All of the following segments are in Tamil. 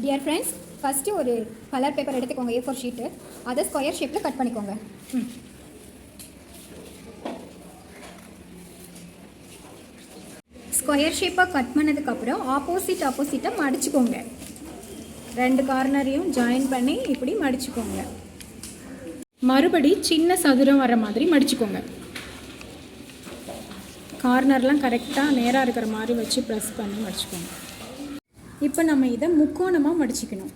டியர் ஃப்ரெண்ட்ஸ், ஃபஸ்ட்டு ஒரு கலர் பேப்பர் எடுத்துக்கோங்க, A4 ஷீட்டு. அதை ஸ்கொயர் ஷேப்பில் கட் பண்ணிக்கோங்க. ஸ்கொயர் ஷேப்பாக கட் பண்ணதுக்கப்புறம் ஆப்போசிட்டாக மடிச்சுக்கோங்க. ரெண்டு கார்னரையும் ஜாயின் பண்ணி இப்படி மடிச்சுக்கோங்க. மறுபடி சின்ன சதுரம் வர மாதிரி மடிச்சுக்கோங்க. கார்னர்லாம் கரெக்டாக நேராக இருக்கிற மாதிரி வச்சு ப்ரெஸ் பண்ணி மடிச்சுக்கோங்க. இப்போ நம்ம இதை முக்கோணமாக மடிச்சுக்கணும்.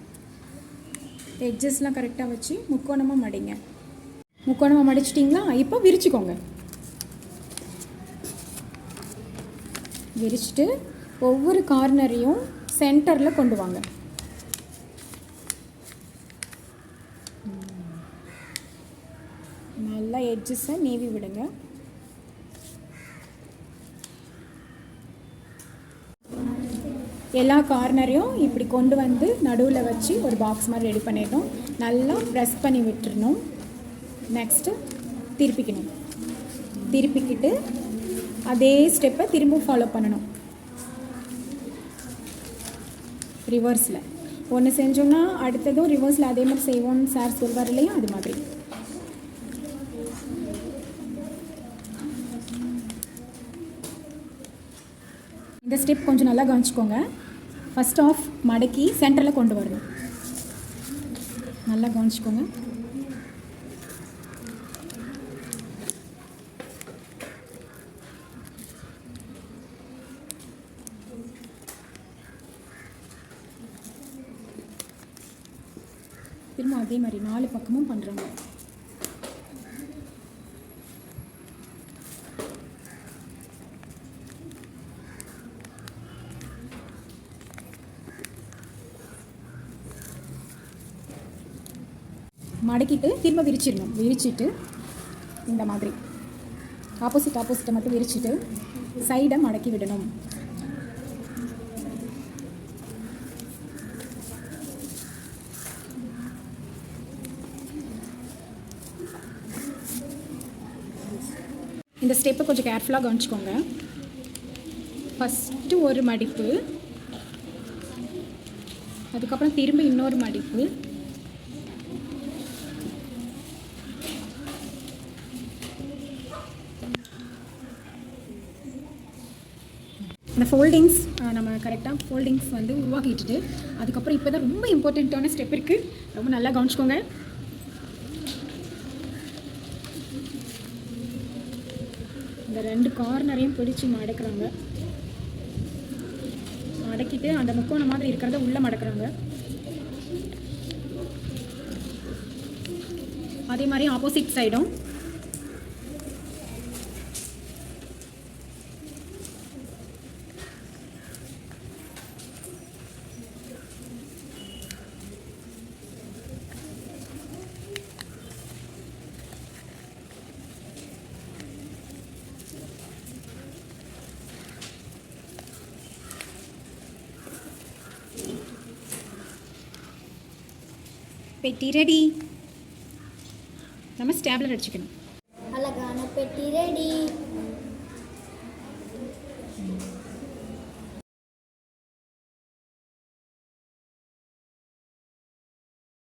எட்ஜஸ்லாம் கரெக்டாக வச்சு முக்கோணமாக மடிங்க. முக்கோணமாக மடிச்சிட்டிங்களா? இப்போ விரிச்சுக்கோங்க. விரிச்சிட்டு ஒவ்வொரு கார்னரையும் சென்டரில் கொண்டு வாங்க. நல்லா எட்ஜஸை நீவி விடுங்க. எல்லா கார்னரையும் இப்படி கொண்டு வந்து நடுவில் வச்சு ஒரு பாக்ஸ் மாதிரி ரெடி பண்ணிடணும். நல்லா ப்ரெஸ் பண்ணி விட்டுறணும். நெக்ஸ்ட்டு திருப்பிக்கணும். திருப்பிக்கிட்டு அதே ஸ்டெப்பை திரும்ப ஃபாலோ பண்ணணும். ரிவர்ஸில் ஒன்று செஞ்சோம்னா அடுத்ததும் ரிவர்ஸில் அதே மாதிரி செய்வோம்னு சார் சொல்வார் இல்லையா, அது மாதிரி. இந்த ஸ்டெப் கொஞ்சம் நல்லா கவனிச்சுக்கோங்க. ஃபஸ்ட் ஆஃப் மடக்கி சென்டரில் கொண்டு வரணும். நல்லா கவனிச்சுக்கோங்க. திரும்ப அதே மாதிரி 4 பக்கமும் பண்ணுறாங்க. மடக்கிட்டு திரும்ப விரிச்சிடணும். விரிச்சிட்டு இந்த மாதிரி ஆப்போசிட்டை மட்டும் விரிச்சிட்டு சைடை மடக்கி விடணும். இந்த ஸ்டெப்பை கொஞ்சம் கேர்ஃபுல்லாக கவனிச்சுக்கோங்க. ஃபஸ்ட்டு ஒரு மடிப்பு, அதுக்கப்புறம் திரும்ப இன்னொரு மடிப்பு, இந்த ஃபோல்டிங்ஸ் நம்ம கரெக்டாக ஃபோல்டிங்ஸ் வந்து உருவாக்கிட்டு அதுக்கப்புறம் இப்போ தான் ரொம்ப இம்பார்ட்டண்ட்டான ஸ்டெப் இருக்குது. ரொம்ப நல்லா கவனிச்சுக்கோங்க. இந்த 2 கார்னரையும் பிடிச்சி மடக்குறாங்க. மடக்கிட்டு அந்த முக்கோணம் மாதிரி இருக்கிறத உள்ளே மடக்குறாங்க. அதே மாதிரி ஆப்போசிட் சைடும் பெட்டி ரெடி. நம்ம ஸ்டாப்லர் அடிச்சுக்கணும். அழகான பெட்டி ரெடி.